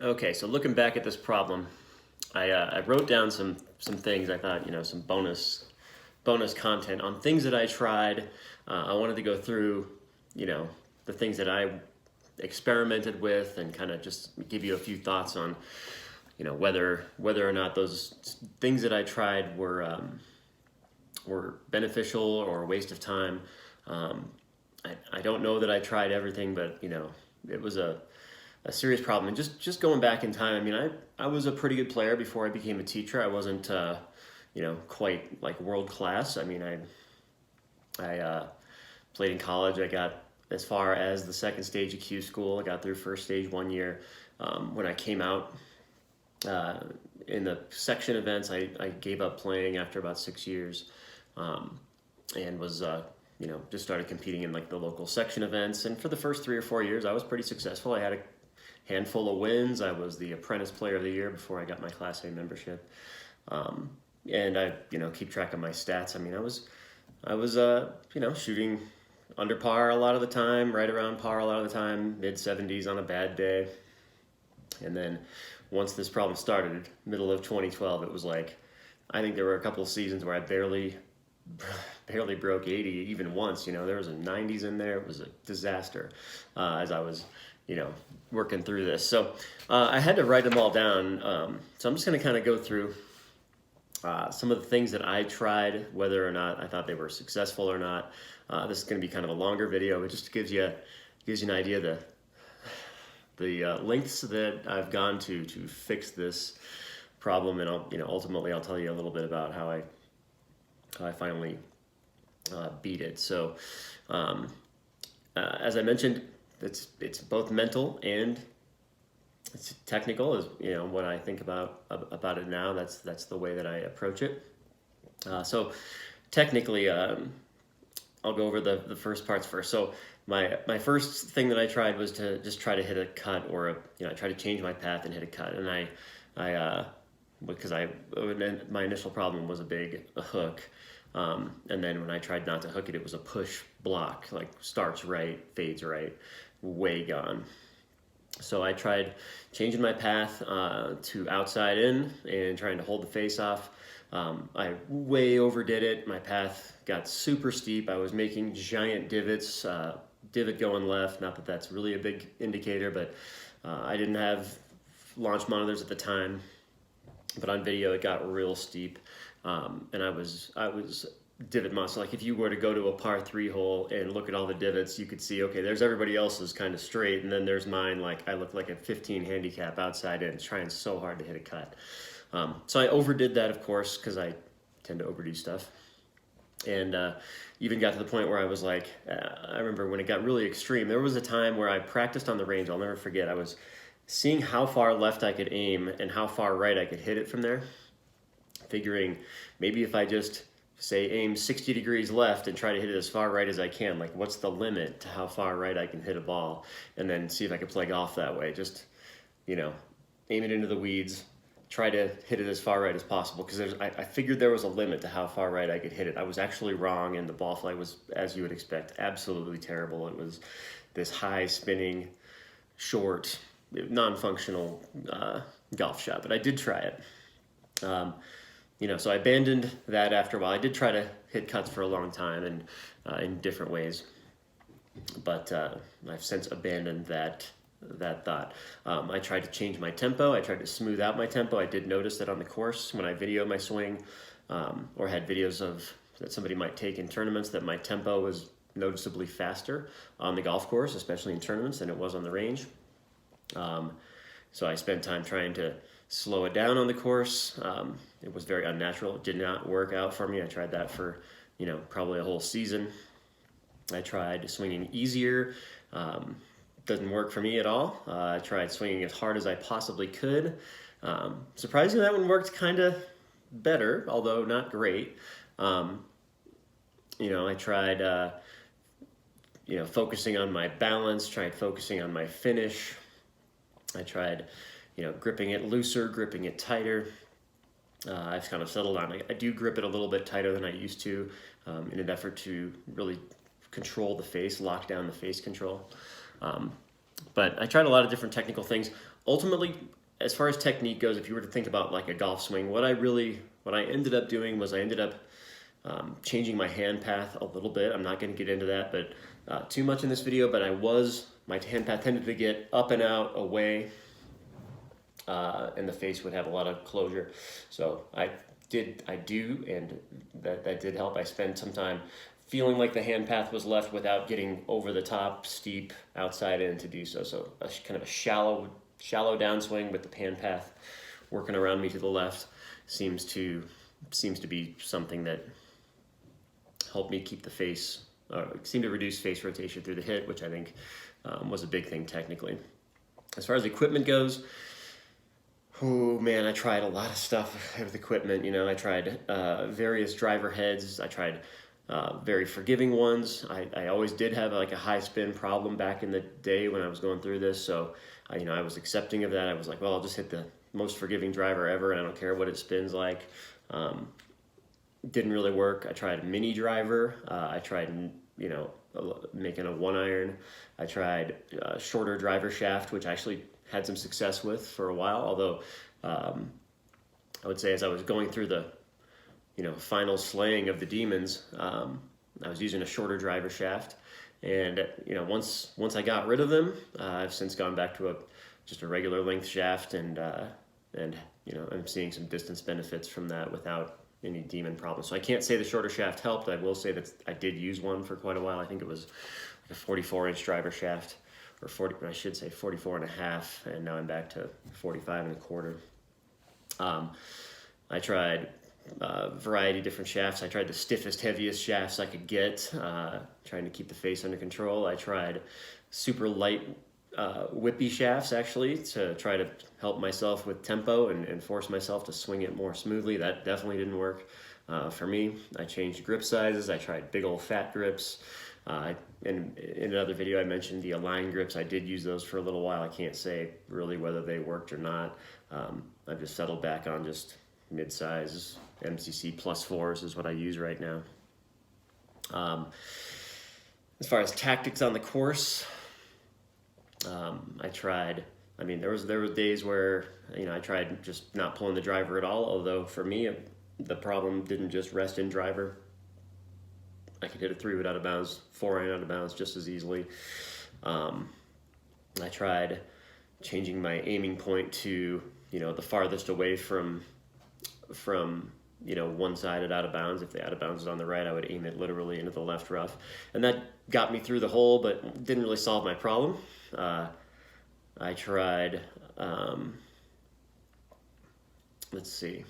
Okay, so looking back at this problem, I wrote down some things I thought, some bonus content on things that I tried. I wanted to go through, the things that I experimented with and kind of just give you a few thoughts on, whether or not those things that I tried were beneficial or a waste of time. I don't know that I tried everything, but it was a serious problem. And just going back in time, I mean, I was a pretty good player before I became a teacher. I wasn't, quite like world class. I mean, I played in college. I got as far as the second stage of Q school. I got through first stage 1 year. When I came out in the section events, I gave up playing after about 6 years, and was just started competing in like the local section events. And for the first 3 or 4 years, I was pretty successful. I had a handful of wins. I was the apprentice player of the year before I got my Class A membership. And I, keep track of my stats. I mean, I was shooting under par a lot of the time, right around par a lot of the time, mid-70s on a bad day. And then once this problem started, middle of 2012, it was like, I think there were a couple of seasons where I barely broke 80 even once. There was a 90s in there. It was a disaster as I was working through this. So I had to write them all down. So I'm just going to kind of go through some of the things that I tried, whether or not I thought they were successful or not. This is going to be kind of a longer video. It just gives you an idea of the lengths that I've gone to fix this problem, and ultimately I'll tell you a little bit about how I finally beat it. So as I mentioned, it's both mental and it's technical, is what I think about it now. That's the way that I approach it. So technically, I'll go over the first parts first. So my first thing that I tried was to just try to hit a cut, or I try to change my path and hit a cut. And I because my initial problem was a hook. And then when I tried not to hook it, it was a push block, like starts right, fades right, way gone. So I tried changing my path to outside in and trying to hold the face off. I way overdid it. My path got super steep. I was making giant divots, divot going left. Not that that's really a big indicator, but I didn't have launch monitors at the time. But on video, it got real steep, and I was divot monster. Like if you were to go to a par 3 hole and look at all the divots, you could see, okay, there's everybody else's kind of straight, and then there's mine. Like I look like a 15 handicap outside in, trying so hard to hit a cut. So I overdid that, of course, because I tend to overdo stuff, and even got to the point where I was like, I remember when it got really extreme. There was a time where I practiced on the range. I'll never forget. I was seeing how far left I could aim and how far right I could hit it from there, figuring maybe if I just say aim 60 degrees left and try to hit it as far right as I can, like what's the limit to how far right I can hit a ball, and then see if I could play golf that way. Just aim it into the weeds, try to hit it as far right as possible, because I figured there was a limit to how far right I could hit it. I was actually wrong, and the ball flight was, as you would expect, absolutely terrible. It was this high spinning, short, non-functional golf shot, but I did try it. So I abandoned that after a while. I did try to hit cuts for a long time and in different ways, but I've since abandoned that thought. I tried to change my tempo. I tried to smooth out my tempo. I did notice that on the course when I video my swing, or had videos that somebody might take in tournaments, that my tempo was noticeably faster on the golf course, especially in tournaments, than it was on the range. So I spent time trying to slow it down on the course. It was very unnatural. It did not work out for me. I tried that for, probably a whole season. I tried swinging easier. Doesn't work for me at all. I tried swinging as hard as I possibly could. Surprisingly, that one worked kind of better, although not great. I tried, focusing on my balance, tried focusing on my finish. I tried, gripping it looser, gripping it tighter. I've kind of settled on, I do grip it a little bit tighter than I used to, in an effort to really control the face, lock down the face control. But I tried a lot of different technical things. Ultimately, as far as technique goes, if you were to think about like a golf swing, what I ended up doing was I ended up changing my hand path a little bit. I'm not going to get into that, but too much in this video. But my hand path tended to get up and out, away, and the face would have a lot of closure. So I do, and that did help. I spent some time feeling like the hand path was left without getting over the top, steep, outside in to do so. So a kind of a shallow downswing with the hand path working around me to the left seems to be something that helped me keep the face, seemed to reduce face rotation through the hit, which I think was a big thing technically. As far as equipment goes, oh man, I tried a lot of stuff with equipment. You know, I tried various driver heads. I tried very forgiving ones. I always did have like a high spin problem back in the day when I was going through this. So, I was accepting of that. I was like, well, I'll just hit the most forgiving driver ever, and I don't care what it spins like. Didn't really work. I tried a mini driver. I tried, making a 1-iron. I tried a shorter driver shaft, which I actually had some success with for a while. Although I would say as I was going through the final slaying of the demons, I was using a shorter driver shaft, and once I got rid of them, I've since gone back to just a regular length shaft, and I'm seeing some distance benefits from that without any demon problems. So I can't say the shorter shaft helped. I will say that I did use one for quite a while. I think it was like a 44-inch driver shaft, or 44 and a half, and now I'm back to 45 and a quarter. I tried a variety of different shafts. I tried the stiffest, heaviest shafts I could get, trying to keep the face under control. I tried super light whippy shafts, actually, to try to help myself with tempo and force myself to swing it more smoothly. That definitely didn't work for me. I changed grip sizes. I tried big old fat grips. In another video I mentioned the Align grips. I did use those for a little while. I can't say really whether they worked or not. I've just settled back on just mid-size MCC +4s is what I use right now. As far as tactics on the course, I tried. There were days where I tried just not pulling the driver at all. Although for me, the problem didn't just rest in driver. I could hit a 3-wood out of bounds, 4-iron out of bounds just as easily. I tried changing my aiming point to the farthest away from one-sided out of bounds. If the out of bounds is on the right, I would aim it literally into the left rough, and that got me through the hole, but didn't really solve my problem. I tried. Let's see.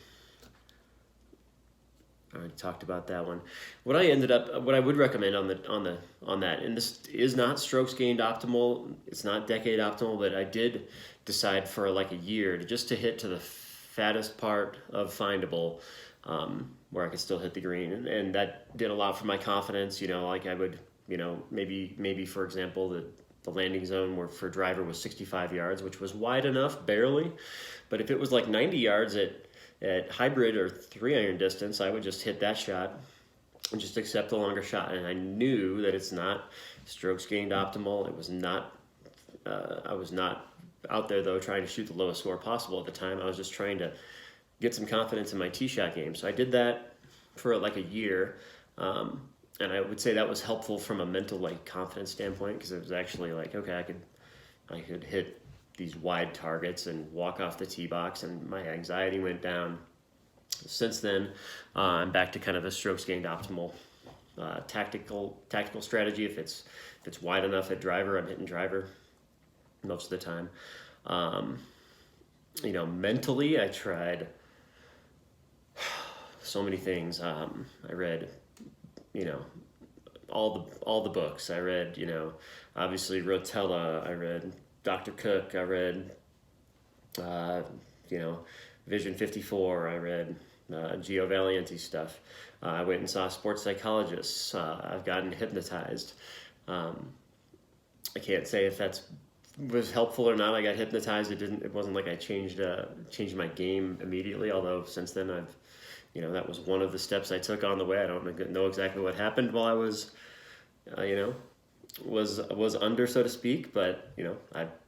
I already talked about that one. What I would recommend on that, and this is not strokes gained optimal. It's not decade optimal, but I did decide for like a year to hit to the fattest part of findable, where I could still hit the green, and that did a lot for my confidence. Like I would, maybe for example, the landing zone for driver was 65 yards, which was wide enough, barely, but if it was like 90 yards at hybrid or 3-iron distance, I would just hit that shot and just accept the longer shot. And I knew that it's not strokes gained optimal. It was not. I was not out there though trying to shoot the lowest score possible at the time. I was just trying to get some confidence in my tee shot game. So I did that for like a year, and I would say that was helpful from a mental confidence standpoint, because it was actually like, okay, I could hit these wide targets and walk off the tee box, and my anxiety went down. Since then, I'm back to kind of a strokes gained optimal tactical strategy. If it's wide enough at driver, I'm hitting driver most of the time. Mentally, I tried so many things. I read, all the books. I read, obviously Rotella. I read Dr. Cook. I read, Vision 54. I read Gio Valianti stuff. I went and saw sports psychologists. I've gotten hypnotized. I can't say if that's was helpful or not. I got hypnotized. It wasn't like I changed my game immediately. Although since then I've, that was one of the steps I took on the way. I don't know exactly what happened while I was, was under, so to speak, but you know,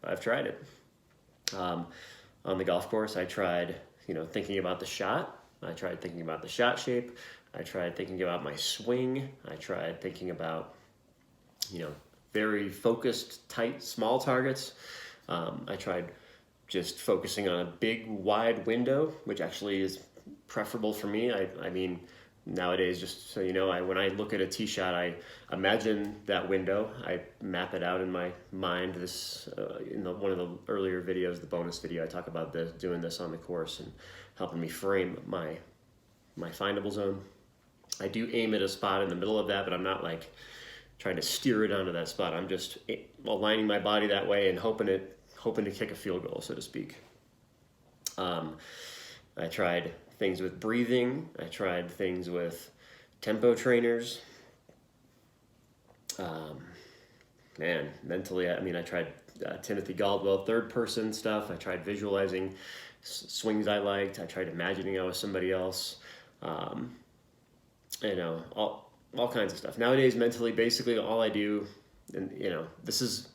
I've tried it. Um, on the golf course, I tried, you know, thinking about the shot. I tried thinking about the shot shape. I tried thinking about my swing. I tried thinking about, you know, very focused, tight, small targets. I tried just focusing on a big, wide window, which actually is preferable for me. I mean, nowadays, just so you know, when I look at a tee shot, I imagine that window. I map it out in my mind. This in one of the earlier videos, the bonus video, I talk about doing this on the course and helping me frame my findable zone. I do aim at a spot in the middle of that, but I'm not like trying to steer it onto that spot. I'm just aligning my body that way and hoping to kick a field goal, so to speak. I tried things with breathing. I tried things with tempo trainers. Mentally, I mean, I tried Timothy Caldwell third-person stuff. I tried visualizing swings I liked. I tried imagining I was somebody else. You know, all kinds of stuff. Nowadays, mentally, basically all I do, and you know, this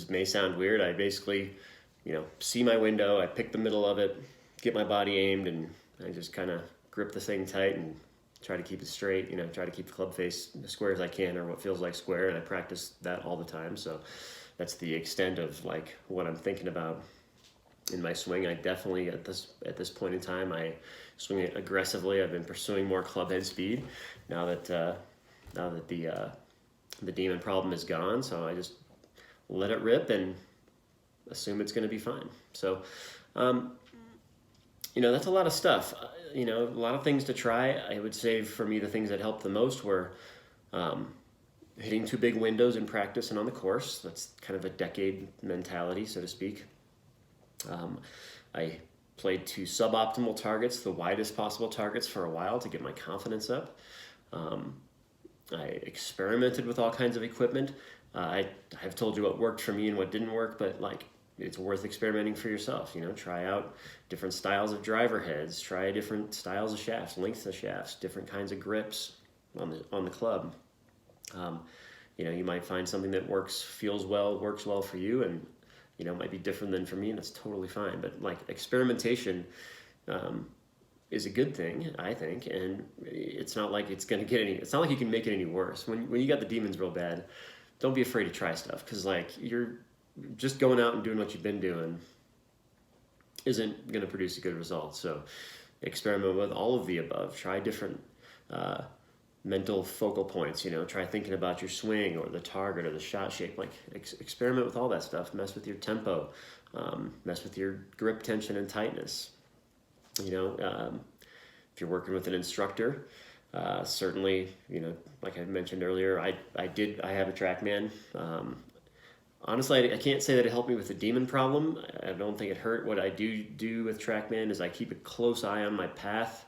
may sound weird. I basically, you know, see my window, I pick the middle of it, get my body aimed, and I just kind of grip the thing tight and try to keep it straight, you know, try to keep the club face as square as I can, or what feels like square, and I practice that all the time. So that's the extent of like what I'm thinking about in my swing. I definitely at this point in time, I swing it aggressively. I've been pursuing more club head speed now that the demon problem is gone. So I just let it rip and assume it's going to be fine. So, you know, that's a lot of stuff. You know, a lot of things to try. I would say for me, the things that helped the most were hitting two big windows in practice and on the course. That's kind of a decade mentality, so to speak. I played two suboptimal targets, the widest possible targets, for a while to get my confidence up. I experimented with all kinds of equipment. I've told you what worked for me and what didn't work, but like, it's worth experimenting for yourself. You know, try out different styles of driver heads, try different styles of shafts, lengths of shafts, different kinds of grips on the club. You know, you might find something that works well for you, and you know, might be different than for me, and that's totally fine. But like, experimentation is a good thing, I think, and it's not like it's not like you can make it any worse. When you got the demons real bad, don't be afraid to try stuff, because like, you're just going out and doing what you've been doing isn't going to produce a good result. So experiment with all of the above. Try different mental focal points. You know, try thinking about your swing or the target or the shot shape. Like, experiment with all that stuff. Mess with your tempo. Mess with your grip tension and tightness. You know, if you're working with an instructor, certainly, you know, like I mentioned earlier, I have a TrackMan. Honestly, I can't say that it helped me with the demon problem. I don't think it hurt. What I do with TrackMan is I keep a close eye on my path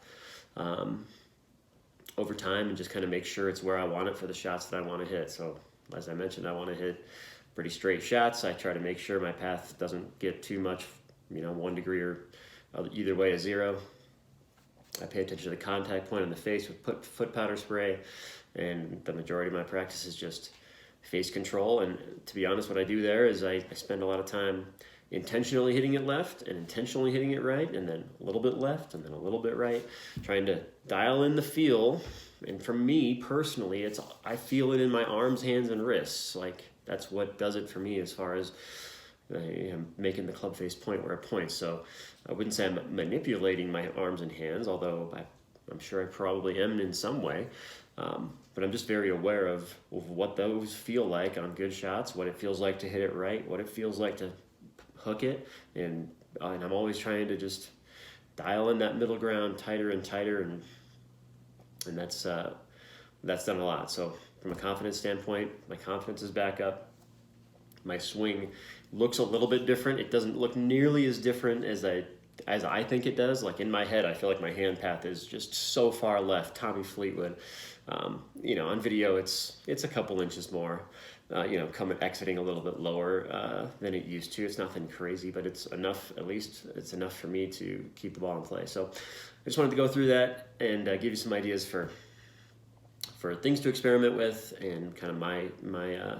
over time, and just kind of make sure it's where I want it for the shots that I want to hit. So as I mentioned, I want to hit pretty straight shots. I try to make sure my path doesn't get too much, you know, 1 degree or either way a 0. I pay attention to the contact point on the face with foot powder spray, and the majority of my practice is just face control. And to be honest, what I do there is I spend a lot of time intentionally hitting it left and intentionally hitting it right, and then a little bit left and then a little bit right, trying to dial in the feel. And for me personally, I feel it in my arms, hands, and wrists. Like, that's what does it for me as far as making the club face point where it points. So I wouldn't say I'm manipulating my arms and hands, although I'm sure I probably am in some way. But I'm just very aware of what those feel like on good shots, what it feels like to hit it right, what it feels like to hook it, and I'm always trying to just dial in that middle ground tighter and tighter, and that's done a lot. So from a confidence standpoint, my confidence is back up. My swing looks a little bit different. It doesn't look nearly as different as I think it does. Like, in my head, I feel like my hand path is just so far left, Tommy Fleetwood. You know, on video, it's a couple inches more, you know, exiting a little bit lower than it used to. It's nothing crazy, but it's enough. At least it's enough for me to keep the ball in play. So I just wanted to go through that and give you some ideas for for things to experiment with, and kind of my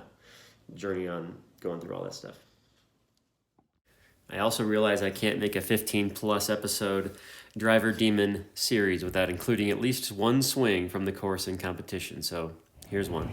journey on going through all that stuff. I also realize I can't make a 15-plus episode Driver Demon series without including at least one swing from the course in competition, so here's one.